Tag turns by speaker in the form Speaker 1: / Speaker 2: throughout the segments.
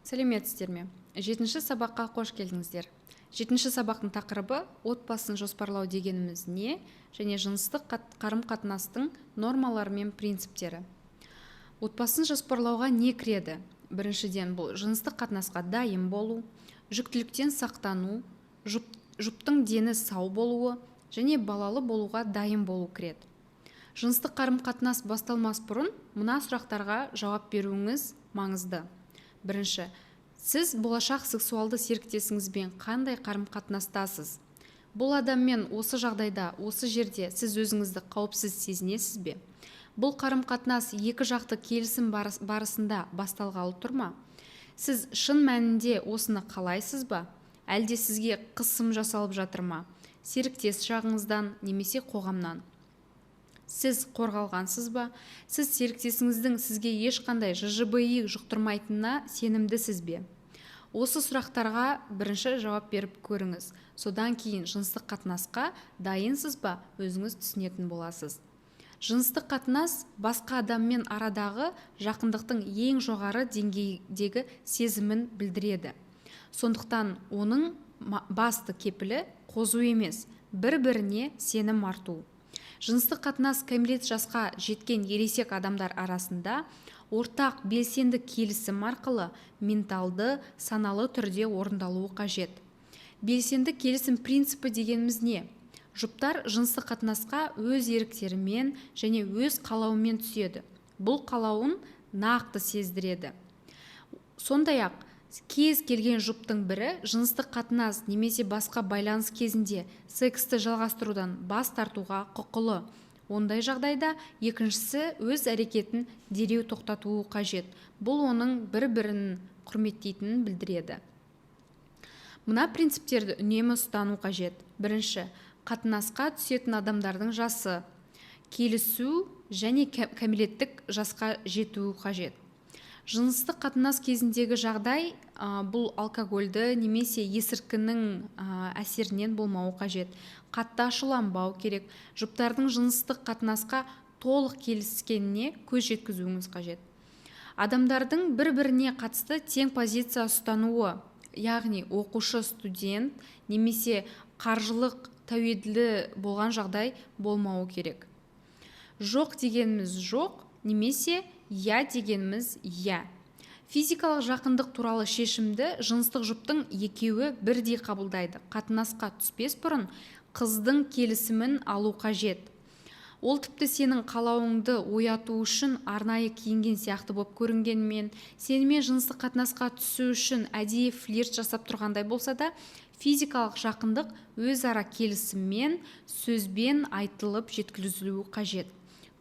Speaker 1: Сәлеметсіздер ме? 7-ші сабаққа қош келдіңіздер. 7-ші сабақтың тақырыбы отбасын жоспарлау дегеніміз не және жыныстық қарым-қатынастың нормалары мен принциптері. Отбасын жоспарлауға не кіреді? Біріншіден, бұл жыныстық қатынасқа дайын болу, жүктіліктен сақтану, жұптың дені сау болуы және балалы болуға дайын болу кіреді. Жыныстық қарым-қатынас басталмас бұрын мына сұрақтарға жауап беруіңіз маңызды. Бірінші, сіз болашақ сексуалды серіктесіңізбен қандай қарым-қатынастасыз? Бұл адаммен осы жағдайда, осы жерде сіз өзіңізді қауіпсіз сезінесіз бе? Бұл қарым-қатынас екі жақты келісім барысында басталғалы тұр ма? Сіз шын мәнінде осыны қалайсыз ба? Әлде сізге қысым жасалып жатыр ма? Серіктес жағыңыздан немесе қоғамнан? Сіз қорғалғансыз ба? Сіз серіктесіңіздің сізге ешқандай ЖЖБИ жұқтырмайтынына сенімдісіз бе? Осы сұрақтарға бірінші жауап беріп көріңіз. Содан кейін жыныстық қатынасқа дайынсыз ба, өзіңіз түсінетін боласыз. Жыныстық қатынас басқа адаммен арадағы жақындықтың ең жоғары деңгейдегі сезімін білдіреді. Сондықтан оның басты кепілі қозу емес, бір-біріне сенім арту. Жыныстық қатынас кәмелет жасқа жеткен ересек адамдар арасында ортақ белсенді келісім арқылы менталды, саналы түрде орындалуы қажет. Белсенді келісім принципі дегеніміз не? Жұптар жыныстық қатынасқа өз еріктерімен және өз қалауымен түседі. Бұл қалауын нақты сездіреді. Сондай-ақ, кез келген жұптың бірі жыныстық қатынас немесе басқа байланыс кезінде сексті жалғастырудан бас тартуға құқылы. Ондай жағдайда екіншісі өз әрекетін дереу тоқтатуы қажет. Бұл оның бір-бірін құрметтейтінін білдіреді. Мына принциптерді үнемі ұстану қажет. Бірінші, қатынасқа түсетін адамдардың жасы, келісу және кәмелеттік жасқа жетуі қажет. Жыныстық қатынас кезіндегі жағдай бұл алкогольді немесе есірткінің әсерінен болмауы қажет. Қатты ашуланбау керек. Жұптардың жыныстық қатынасқа толық келіскеніне көз жеткізуіңіз қажет. Адамдардың бір-біріне қатысты тең позиция ұстануы, яғни оқушы, студент немесе қаржылық тәуелді болған жағдай болмауы керек. Жоқ дегеніміз жоқ, немесе я дегеніміз я. Физикалық жақындық туралы шешімді жыныстық жұптың екеуі бірдей қабылдайды. Қатынасқа түспес бұрын қыздың келісімін алу қажет. Ол тіпті сенің қалауыңды ояту үшін арнайы киінген сияқты болып көрінгенмен, сенімен жыныстық қатынасқа түсу үшін әдейі флирт жасап тұрғандай болса да, физикалық жақындық өзара келісіммен, сөзбен айтылып жеткізілуі қажет.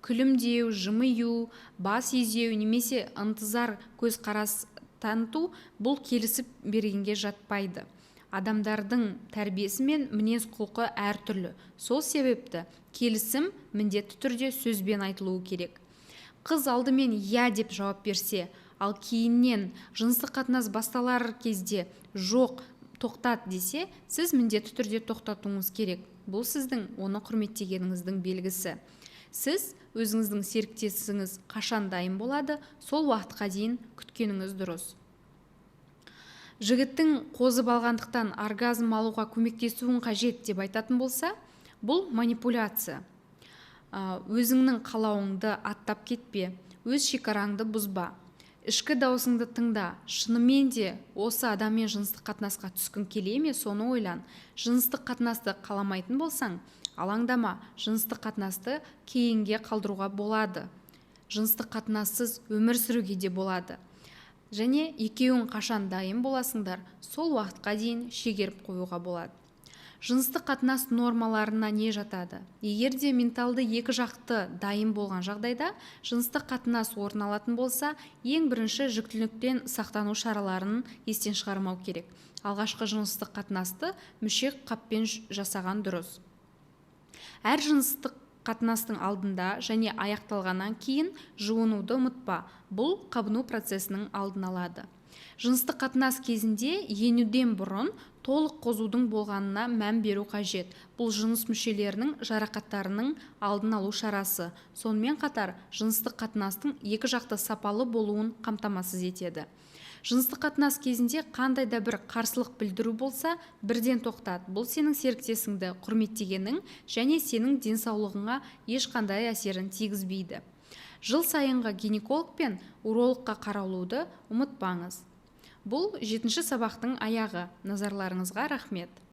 Speaker 1: Күлімдеу, жымию, бас изеу немесе ынтызар көзқарас таныту бұл келісіп бергенге жатпайды. Адамдардың тәрбиесі мен мінез құлқы әртүрлі. Сол себепті келісім міндетті түрде сөзбен айтылуы керек. Қыз алдымен я деп жауап берсе, ал кейіннен жыныстық қатынас басталар кезде жоқ, тоқтат десе, сіз міндетті түрде тоқтатуыңыз керек. Бұл сіздің оны құрметтегеніңіздің белгісі. Сіз өзіңіздің серіктесіңіз қашан дайын болады, сол уақытқа дейін күткеніңіз дұрыс. Жігіттің қозып алғандықтан оргазм алуға көмектесуін қажет деп айтатын болса, бұл манипуляция. Өзіңнің қалауыңды аттап кетпе, өз шекараңды бұзба. Ішкі даусыңды тыңда. Шынымен де осы адаммен жыныстық қатынасқа түскің келе ме, соны ойлан. Жыныстық қатынасты қаламайтын болсаң, алаңдама, жыныстық қатынасты кейінге қалдыруға болады. Жыныстық қатынассыз өмір сүруге де болады. Және екеуің қашан дайын боласыңдар, сол уақытқа дейін шегеріп қоюға болады. Жыныстық қатынас нормаларына не жатады? Егер де менталды екі жақты дайын болған жағдайда, жыныстық қатынас орын алатын болса, ең бірінші жүктіліктен сақтану шараларын естен шығармау керек. Алғашқы жыныстық қатынасты мүшек қаппен жасаған дұрыс. Әр жыныстық қатынастың алдында және аяқталғаннан кейін жуынуды ұмытпа. Бұл қабыну процесінің алдын алады. Жыныстық қатынас кезінде енуден бұрын толық қозудың болғанына мән беру қажет. Бұл жыныс мүшелерінің жарақаттарының алдын алу шарасы. Сонымен қатар жыныстық қатынастың екі жақты сапалы болуын қамтамасыз етеді. Жыныстық қатынас кезінде қандай да бір қарсылық білдіру болса, бірден тоқтат. Бұл сенің серіктесіңді құрметтегенің және сенің денсаулығыңа ешқандай әсерін тигізбейді. Жыл сайынғы гинеколог пен урологқа қаралуды ұмытпаңыз. Бұл 7-ші сабақтың аяғы. Назарларыңызға рахмет.